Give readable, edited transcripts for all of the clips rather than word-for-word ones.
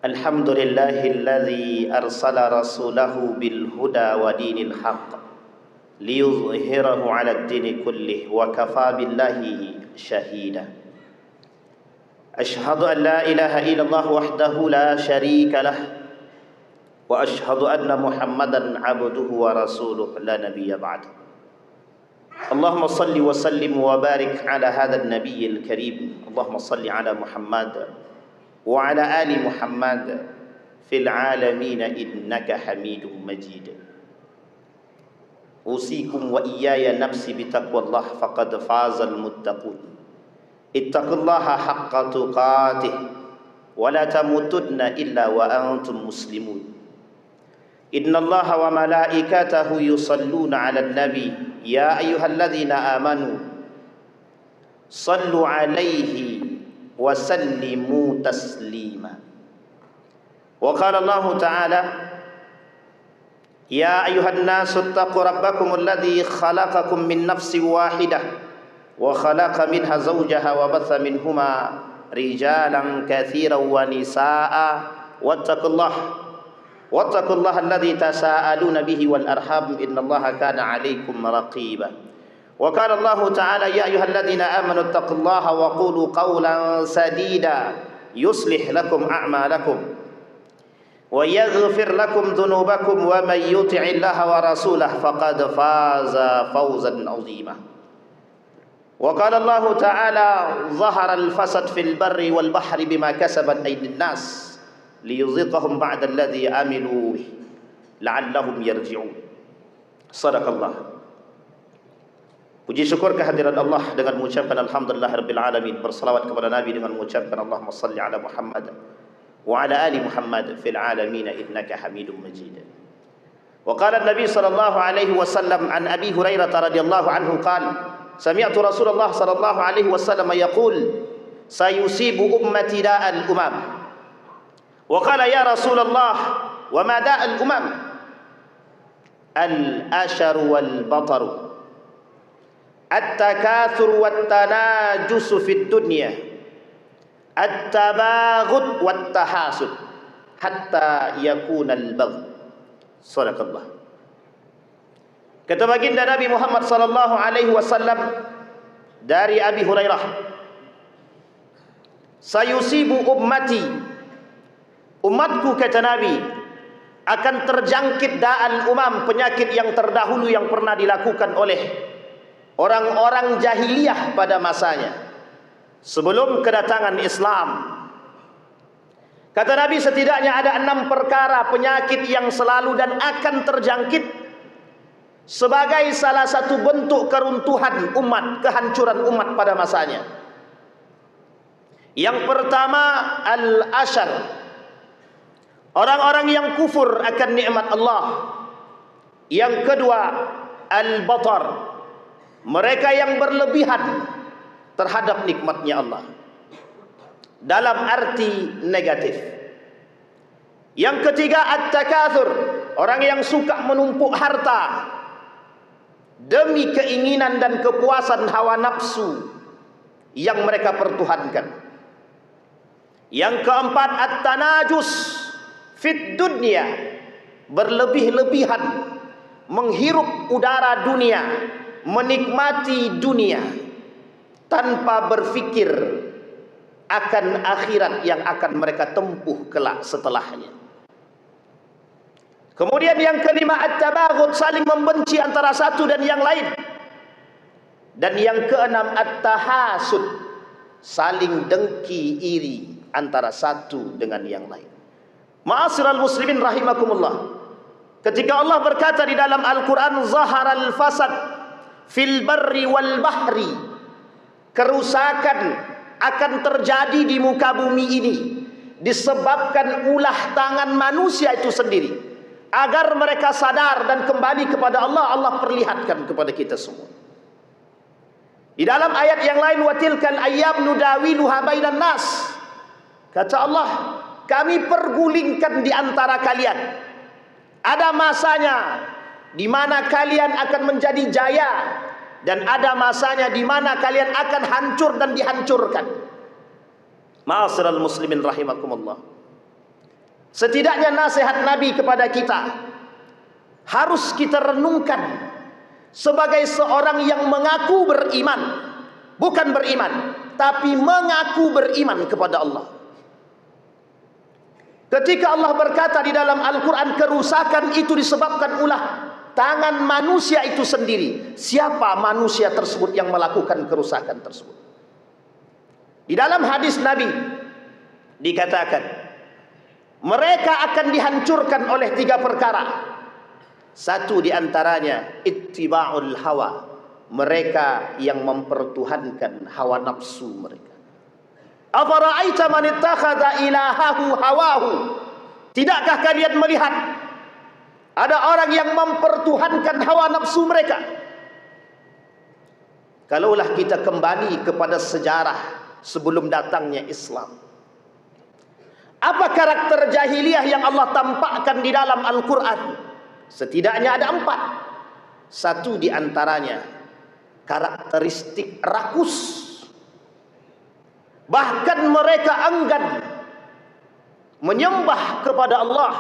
الحمد لله الذي أرسل رسوله بالهدى ودين الحق ليظهره على الدين كله وكفى بالله شهيدا. أشهد أن لا إله إلا الله وحده لا شريك له وأشهد أن محمدا عبده ورسوله لا نبي بعده. اللهم صل وسلم وبارك على هذا النبي الكريم. اللهم صل على محمد وعلى آل محمد في العالمين إنك حميد مجيد. أوصيكم وإياي نفسي بتقوى الله فقد فاز المتقون. اتقوا الله حق تقاته ولا تموتن إلا وأنتم مسلمون. إن الله وملائكته يصلون على النبي يا أيها الذين آمنوا صلوا عليه وسلموا تسليما. وقال الله تعالى يا أيها الناس اتقوا ربكم الذي خلقكم من نفس واحدة وخلق منها زوجها وبث منهما رجالا كثيرا ونساء واتقوا الله الذي تساءلون به والأرحام إن الله كان عليكم رقيبا. وقال الله تعالى يا أيها الذين آمنوا اتقوا الله وقولوا قولا سديدا يصلح لكم أعمالكم ويغفر لكم ذنوبكم ومن يطع الله ورسوله فقد فاز فوزا عظيما. وقال الله تعالى ظهر الفساد في البر والبحر بما كسبت أيدي الناس ليذيقهم بعد الذي عملوا لعلهم يرجعون. صدق الله. Puji syukur kehadirat Allah dengan mengucapkan alhamdulillahirabbil alamin, bersalawat kepada Nabi dengan mengucapkan Allahumma salli ala Muhammad wa ala ali Muhammad fil alamin innaka Hamidum Majid. Wa qala an-nabi sallallahu alaihi wasallam an Abi Hurairah radhiyallahu anhu qala sami'tu Rasulullah sallallahu alaihi wasallam yaqul sayusibu ummati da'al umam. Wa qala ya Rasulullah wa ma da'al umam? Al-ashar wal batar at-takathur wat-tanajus fid dunya at-tabaghut wat-tahasud hatta yakuna al-bagh. Shadaqallah. Kata baginda Nabi Muhammad sallallahu alaihi wasallam dari Abi Hurairah, sayusibu ummati, umatku kata Nabi akan terjangkit da'al umam, penyakit yang terdahulu yang pernah dilakukan oleh orang-orang jahiliyah pada masanya sebelum kedatangan Islam. Kata Nabi setidaknya ada 6 perkara penyakit yang selalu dan akan terjangkit sebagai salah satu bentuk keruntuhan umat, kehancuran umat pada masanya. Yang pertama al-ashar, orang-orang yang kufur akan nikmat Allah. Yang kedua al-batar, mereka yang berlebihan terhadap nikmatnya Allah dalam arti negatif. Yang ketiga at-takatsur, orang yang suka menumpuk harta demi keinginan dan kepuasan hawa nafsu yang mereka pertuhankan. Yang keempat at-tanajus fid dunya, berlebih-lebihan menghirup udara dunia, menikmati dunia tanpa berfikir akan akhirat yang akan mereka tempuh kelak setelahnya. Kemudian yang kelima at-tabaghut, saling membenci antara satu dan yang lain. Dan yang keenam at-tahasud, saling dengki iri antara satu dengan yang lain. Ma'asyiral muslimin rahimakumullah, ketika Allah berkata di dalam Al-Quran zaharal fasad fil barri wal bahri, kerusakan akan terjadi di muka bumi ini disebabkan ulah tangan manusia itu sendiri. Agar mereka sadar dan kembali kepada Allah, Allah perlihatkan kepada kita semua. Di dalam ayat yang lain, watilkal ayyam nudawiluha bainan nas, kata Allah, kami pergulingkan di antara kalian. Ada masanya di mana kalian akan menjadi jaya, dan ada masanya di mana kalian akan hancur dan dihancurkan. Ma'asyiral muslimin rahimakumullah, Setidaknya nasihat Nabi kepada kita harus kita renungkan sebagai seorang yang mengaku beriman, bukan beriman, tapi mengaku beriman kepada Allah. Ketika Allah berkata di dalam Al-Quran, kerusakan itu disebabkan ulah tangan manusia itu sendiri. Siapa manusia tersebut yang melakukan kerusakan tersebut? Di dalam hadis Nabi dikatakan, mereka akan dihancurkan oleh 3 perkara. Satu di antaranya ittiba'ul hawa, mereka yang mempertuhankan hawa nafsu mereka. Afara'aita man ittakhadha ilahahu hawahu, tidakkah kalian melihat ada orang yang mempertuhankan hawa nafsu mereka? Kalaulah kita kembali kepada sejarah sebelum datangnya Islam, apa karakter jahiliyah yang Allah tampakkan di dalam Al-Quran? Setidaknya ada 4. Satu di antaranya karakteristik rakus. Bahkan mereka enggan menyembah kepada Allah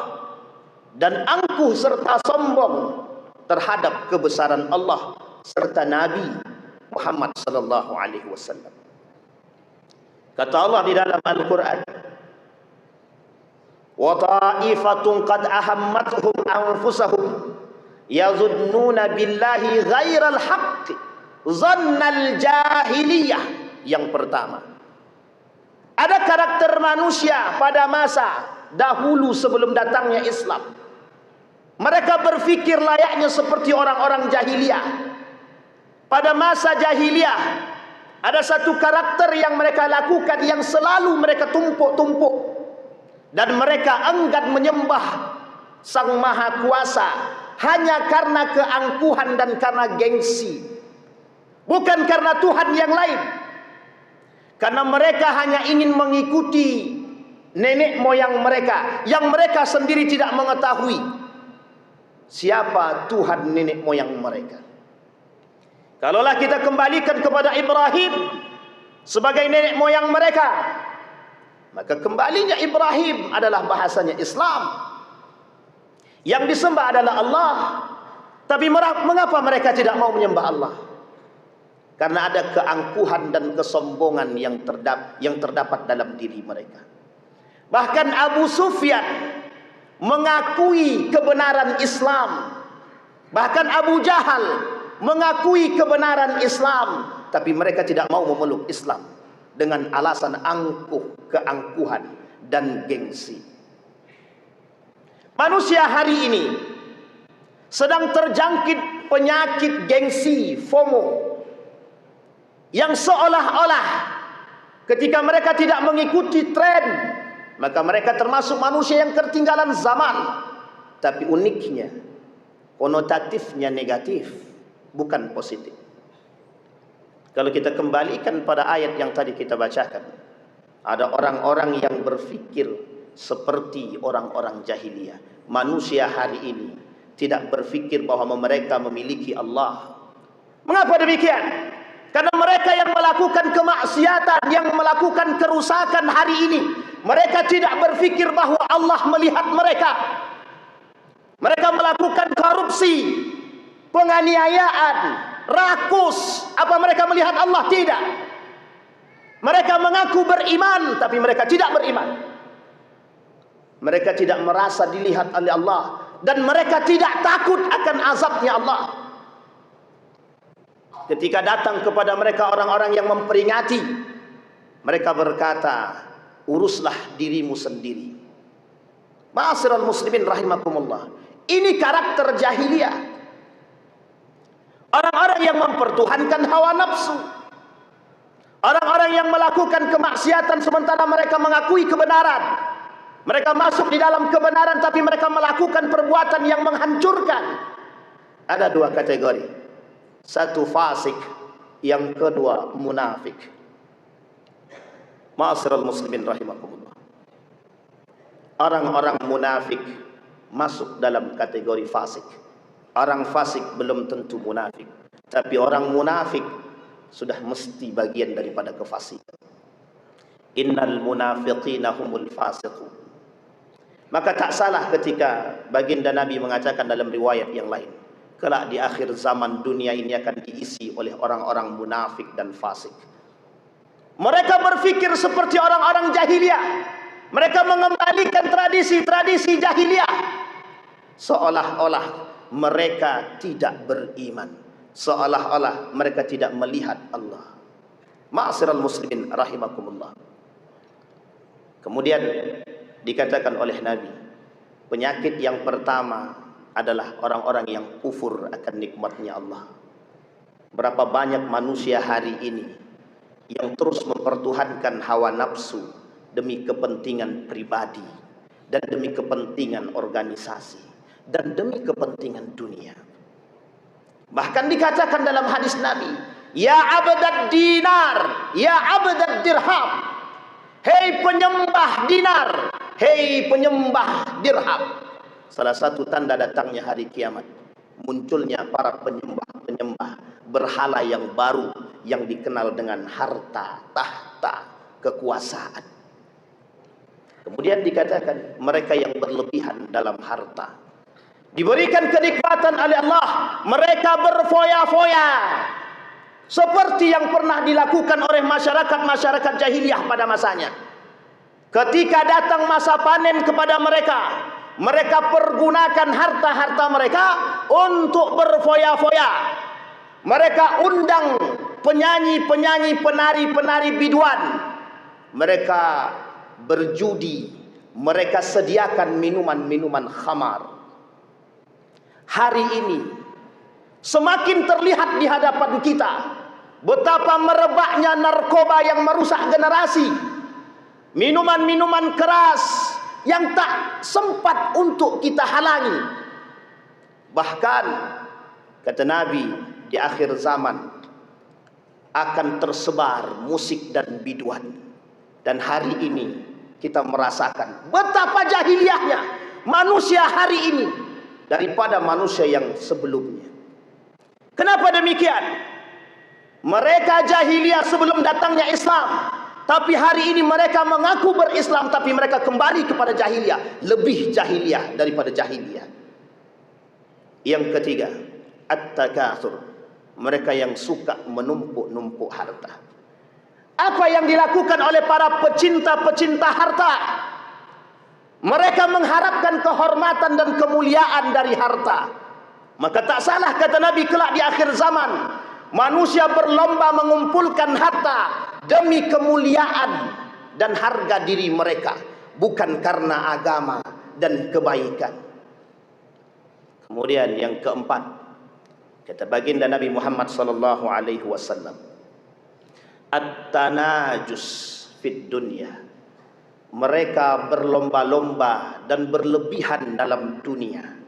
dan angkuh serta sombong terhadap kebesaran Allah serta Nabi Muhammad sallallahu alaihi wasallam. Kata Allah di dalam Al-Quran, wa ta'ifatun qad ahammatuhum anfusahum yazunnuna billahi ghairal haqq zannal jahiliyah. Yang pertama, ada karakter manusia pada masa dahulu sebelum datangnya Islam. Mereka berfikir layaknya seperti orang-orang jahiliyah. Pada masa jahiliyah ada satu karakter yang mereka lakukan yang selalu mereka tumpuk-tumpuk, dan mereka enggan menyembah Sang Maha Kuasa hanya karena keangkuhan dan karena gengsi, bukan karena Tuhan yang lain. Karena mereka hanya ingin mengikuti nenek moyang mereka, yang mereka sendiri tidak mengetahui siapa Tuhan nenek moyang mereka. Kalaulah kita kembalikan kepada Ibrahim sebagai nenek moyang mereka, maka kembalinya Ibrahim adalah bahasanya Islam. Yang disembah adalah Allah. Tapi mengapa mereka tidak mau menyembah Allah? Karena ada keangkuhan dan kesombongan yang terdapat dalam diri mereka. Bahkan Abu Sufyan mengakui kebenaran Islam. Bahkan Abu Jahal mengakui kebenaran Islam, tapi mereka tidak mau memeluk Islam dengan alasan keangkuhan dan gengsi. Manusia hari ini sedang terjangkit penyakit gengsi, FOMO, yang seolah-olah ketika mereka tidak mengikuti tren, maka mereka termasuk manusia yang ketinggalan zaman. Tapi uniknya, konotatifnya negatif, bukan positif. Kalau kita kembalikan pada ayat yang tadi kita bacakan, ada orang-orang yang berfikir seperti orang-orang jahiliyah. Manusia hari ini tidak berfikir bahwa mereka memiliki Allah. Mengapa demikian? Karena mereka yang melakukan kemaksiatan, yang melakukan kerusakan hari ini, mereka tidak berfikir bahwa Allah melihat mereka. Mereka melakukan korupsi, penganiayaan, rakus. Apa mereka melihat Allah? Tidak. Mereka mengaku beriman, tapi mereka tidak beriman. Mereka tidak merasa dilihat oleh Allah, dan mereka tidak takut akan azabnya Allah. Ketika datang kepada mereka orang-orang yang memperingati, mereka berkata, uruslah dirimu sendiri. Ma'asyiral muslimin rahimakumullah. Ini karakter jahiliyah. Orang-orang yang mempertuhankan hawa nafsu, orang-orang yang melakukan kemaksiatan sementara mereka mengakui kebenaran. Mereka masuk di dalam kebenaran, tapi mereka melakukan perbuatan yang menghancurkan. Ada 2 kategori. Satu fasik, yang kedua munafik. Ma'asyiral muslimin rahimakumullah. Orang-orang munafik masuk dalam kategori fasik. Orang fasik belum tentu munafik, tapi orang munafik sudah mesti bagian daripada kefasikan. Innal munafiqina humul fasiqun. Maka tak salah ketika baginda Nabi mengatakan dalam riwayat yang lain, kelak di akhir zaman dunia ini akan diisi oleh orang-orang munafik dan fasik. Mereka berfikir seperti orang-orang jahiliyah. Mereka mengembalikan tradisi-tradisi jahiliyah, seolah-olah mereka tidak beriman, seolah-olah mereka tidak melihat Allah. Ma'asyiral muslimin rahimakumullah. Kemudian dikatakan oleh Nabi, penyakit yang pertama adalah orang-orang yang kufur akan nikmatnya Allah. Berapa banyak manusia hari ini yang terus mempertuhankan hawa nafsu demi kepentingan pribadi, dan demi kepentingan organisasi, dan demi kepentingan dunia. Bahkan dikatakan dalam hadis Nabi, ya abdad dinar, ya abdad dirham, hei penyembah dinar, hei penyembah dirham. Salah satu tanda datangnya hari kiamat, munculnya para penyembah-penyembah berhala yang baru, yang dikenal dengan harta, tahta, kekuasaan. Kemudian dikatakan mereka yang berlebihan dalam harta, diberikan kenikmatan oleh Allah, mereka berfoya-foya seperti yang pernah dilakukan oleh masyarakat-masyarakat jahiliyah pada masanya. Ketika datang masa panen kepada mereka, mereka pergunakan harta-harta mereka untuk berfoya-foya. Mereka undang penyanyi-penyanyi, penari-penari biduan. Mereka berjudi, mereka sediakan minuman-minuman khamar. Hari ini semakin terlihat di hadapan kita betapa merebaknya narkoba yang merusak generasi, minuman-minuman keras yang tak sempat untuk kita halangi. Bahkan kata Nabi, di akhir zaman akan tersebar musik dan biduan. Dan hari ini kita merasakan betapa jahiliyahnya manusia hari ini daripada manusia yang sebelumnya. Kenapa demikian? Mereka jahiliyah sebelum datangnya Islam, tapi hari ini mereka mengaku berislam, tapi mereka kembali kepada jahiliyah, lebih jahiliyah daripada jahiliyah. Yang ketiga, at-takatsur, mereka yang suka menumpuk-numpuk harta. Apa yang dilakukan oleh para pecinta-pecinta harta? Mereka mengharapkan kehormatan dan kemuliaan dari harta. Maka tak salah kata Nabi, kelak di akhir zaman manusia berlomba mengumpulkan harta demi kemuliaan dan harga diri mereka, bukan karena agama dan kebaikan. Kemudian yang keempat, kata baginda Nabi Muhammad sallallahu alaihi wasallam, at-tanajus fid dunya, mereka berlomba-lomba dan berlebihan dalam dunia.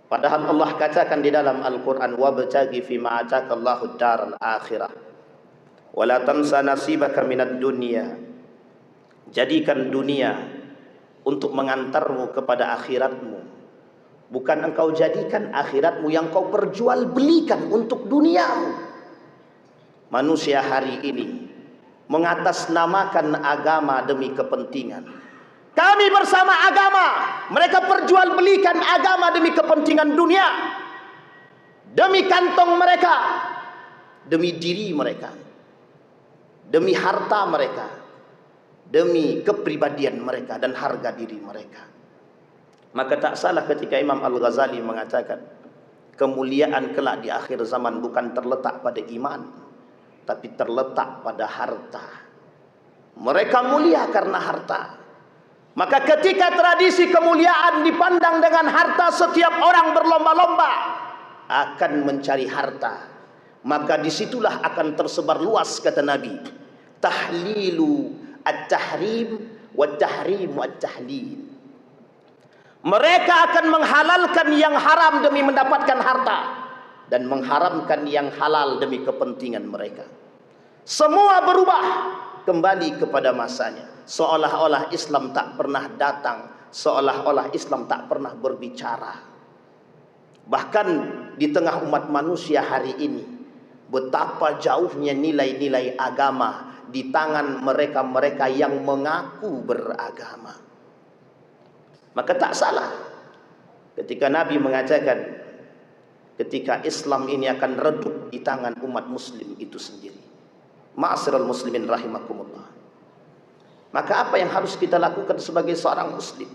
Padahal Allah katakan di dalam Al-Quran, wabtaghi fima atakallahu daral akhirah wala tansa nasibaka minad dunya, jadikan dunia untuk mengantarmu kepada akhiratmu, bukan engkau jadikan akhiratmu yang kau perjualbelikan untuk duniamu. Manusia hari ini mengatasnamakan agama demi kepentingan. Kami bersama agama, mereka perjualbelikan agama demi kepentingan dunia, demi kantong mereka, demi diri mereka, demi harta mereka, demi kepribadian mereka dan harga diri mereka. Maka tak salah ketika Imam Al-Ghazali mengatakan, kemuliaan kelak di akhir zaman bukan terletak pada iman, tapi terletak pada harta. Mereka mulia karena harta. Maka ketika tradisi kemuliaan dipandang dengan harta, setiap orang berlomba-lomba akan mencari harta. Maka disitulah akan tersebar luas, kata Nabi, tahlilu at-tahrim wa tahrimu at-tahlil. Mereka akan menghalalkan yang haram demi mendapatkan harta, dan mengharamkan yang halal demi kepentingan mereka. Semua berubah kembali kepada masanya, seolah-olah Islam tak pernah datang, seolah-olah Islam tak pernah berbicara. Bahkan di tengah umat manusia hari ini, betapa jauhnya nilai-nilai agama di tangan mereka-mereka yang mengaku beragama. Maka tak salah ketika Nabi mengatakan ketika Islam ini akan redup di tangan umat muslim itu sendiri. Ma'asyiral muslimin rahimakumullah. Maka apa yang harus kita lakukan sebagai seorang muslim?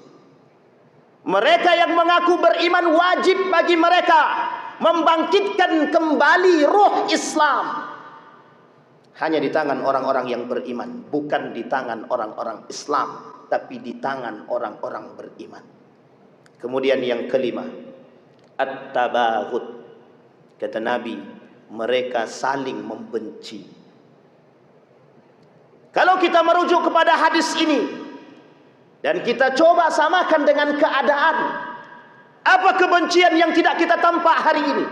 Mereka yang mengaku beriman, wajib bagi mereka membangkitkan kembali ruh Islam. Hanya di tangan orang-orang yang beriman, bukan di tangan orang-orang Islam, tapi di tangan orang-orang beriman. Kemudian yang kelima, at-tabaghut. Kata Nabi, mereka saling membenci. Kalau kita merujuk kepada hadis ini dan kita coba samakan dengan keadaan, apa kebencian yang tidak kita tampak hari ini?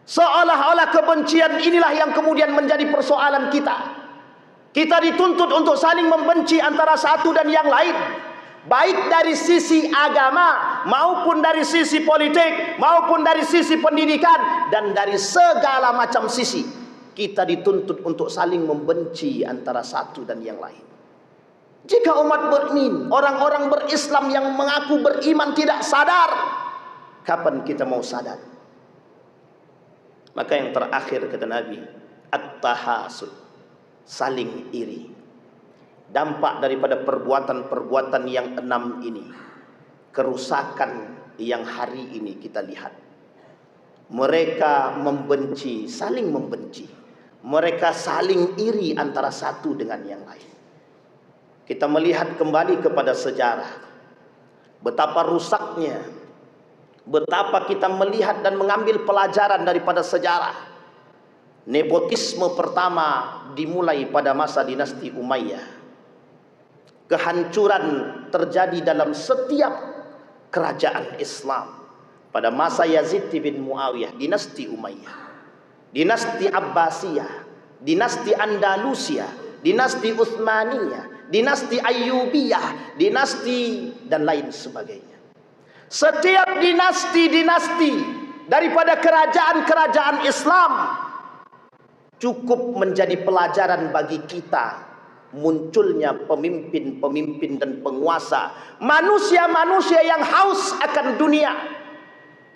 Seolah-olah kebencian inilah yang kemudian menjadi persoalan kita. Kita dituntut untuk saling membenci antara satu dan yang lain, baik dari sisi agama maupun dari sisi politik maupun dari sisi pendidikan dan dari segala macam sisi. Kita dituntut untuk saling membenci antara satu dan yang lain. Jika umat beriman, orang-orang berislam yang mengaku beriman tidak sadar, kapan kita mau sadar? Maka yang terakhir kata Nabi, at-tahasud, saling iri. Dampak daripada perbuatan-perbuatan yang 6 ini, kerusakan yang hari ini kita lihat. Mereka membenci, saling membenci. Mereka saling iri antara satu dengan yang lain. Kita melihat kembali kepada sejarah, betapa rusaknya, betapa kita melihat dan mengambil pelajaran daripada sejarah. Nepotisme pertama dimulai pada masa dinasti Umayyah. Kehancuran terjadi dalam setiap kerajaan Islam. Pada masa Yazid bin Muawiyah, dinasti Umayyah, dinasti Abbasiyah, dinasti Andalusia, dinasti Utsmaniyah, dinasti Ayyubiyah, dinasti dan lain sebagainya. Setiap dinasti-dinasti daripada kerajaan-kerajaan Islam cukup menjadi pelajaran bagi kita. Munculnya pemimpin-pemimpin dan penguasa, manusia-manusia yang haus akan dunia,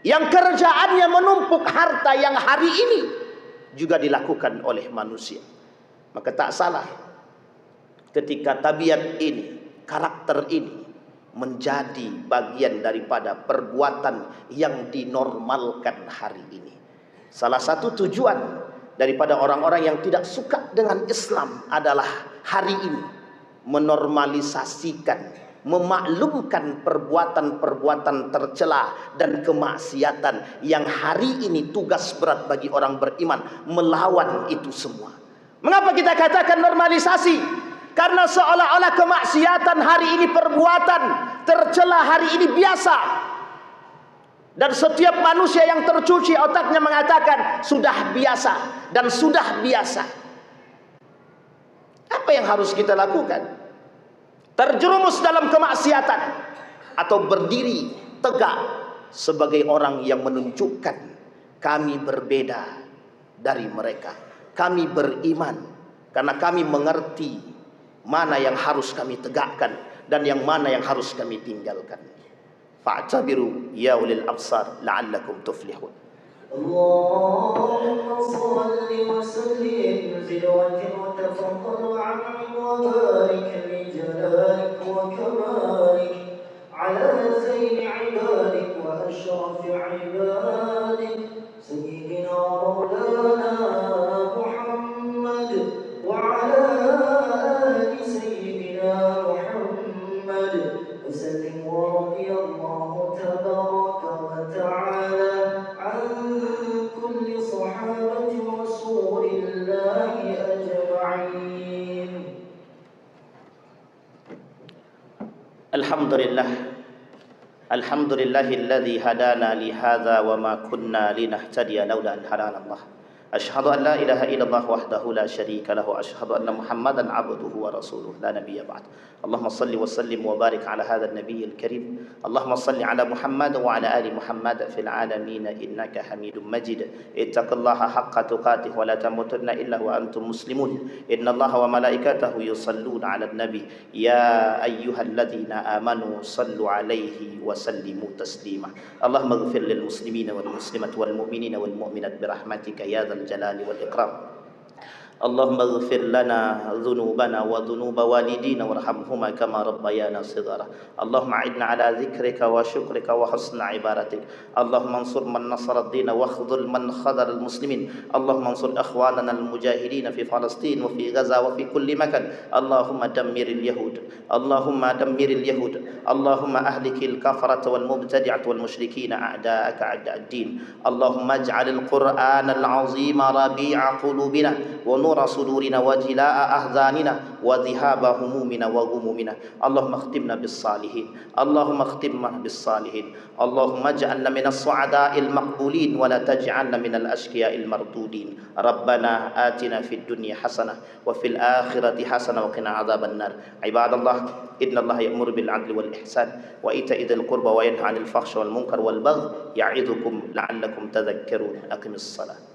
yang kerjaannya menumpuk harta yang hari ini juga dilakukan oleh manusia. Maka tak salah ketika tabiat ini, karakter ini menjadi bagian daripada perbuatan yang dinormalkan hari ini. Salah satu tujuan daripada orang-orang yang tidak suka dengan Islam adalah hari ini menormalisasikan, memaklumkan perbuatan-perbuatan tercela dan kemaksiatan yang hari ini tugas berat bagi orang beriman melawan itu semua. Mengapa kita katakan normalisasi? Karena seolah-olah kemaksiatan hari ini, perbuatan tercela hari ini biasa. Dan setiap manusia yang tercuci otaknya mengatakan sudah biasa dan sudah biasa. Apa yang harus kita lakukan? Terjerumus dalam kemaksiatan atau berdiri tegak sebagai orang yang menunjukkan kami berbeda dari mereka. Kami beriman karena kami mengerti mana yang harus kami tegakkan dan yang mana yang harus kami tinggalkan. Fa'tabiru ya ulil absar la'allakum tuflihun. اللهم صل وسلم زد وجه وتفضل وعنهم وبارك بجلالك وكمالك على زين عبادك وأشرف عبادك سيدنا مولانا محمد وعلى آل سيدنا محمد وسلم ورضي الله تبارك وتعالى عن كل صحابة رسول الله أجمعين. الحمد لله الذي هدانا لهذا وما كنا لنهتدي لولا أن هدانا الله أشهد أن لا إله إلا الله وحده لا شريك له أشهد أن محمدا عبده ورسوله لا نبي بعد اللهم صل وسلم وبارك على هذا النبي الكريم اللهم صل على محمد وعلى آل محمد في العالمين إنك حميد مجيد اتق الله حق تقاته ولا تموتن إلا وأنتم مسلمون إن الله وملائكته يصلون على النبي يا أيها الذين آمنوا صلوا عليه وسلموا تسليما اللهم اغفر للمسلمين والمسلمات والمؤمنين والمؤمنات برحمتك يا ذا الجلال والإكرام اللهم اغفر لنا ذنوبنا وذنوب والدينا وارحمهما كما ربيانا صغارا اللهم أعنا على ذكرك وشكرك وحسن عبادتك اللهم انصر من نصر الدين واخذل من خذل المسلمين اللهم انصر أخواننا المجاهدين في فلسطين وفي غزة وفي كل مكان اللهم دمر اليهود اللهم دمر اليهود اللهم أهلك الكفرة والمبتدعة والمشركين أعداءك أعداء الدين اللهم اجعل القرآن العظيم ربيع قلوبنا ونور صدورنا وجلاء أحزاننا وذهاب همومنا وغمومنا اللهم اختمنا بالصالحين اللهم اختمنا بالصالحين اللهم اجعلنا من السعداء المقبولين ولا تجعلنا من الأشقياء المردودين ربنا آتنا في الدنيا حسنة وفي الآخرة حسنة وقنا عذاب النار عباد الله إن الله يأمر بالعدل والإحسان وإيتاء ذي القربى وينهى عن الفحش والمنكر والبغي يعظكم لعلكم تذكرون أقم الصلاة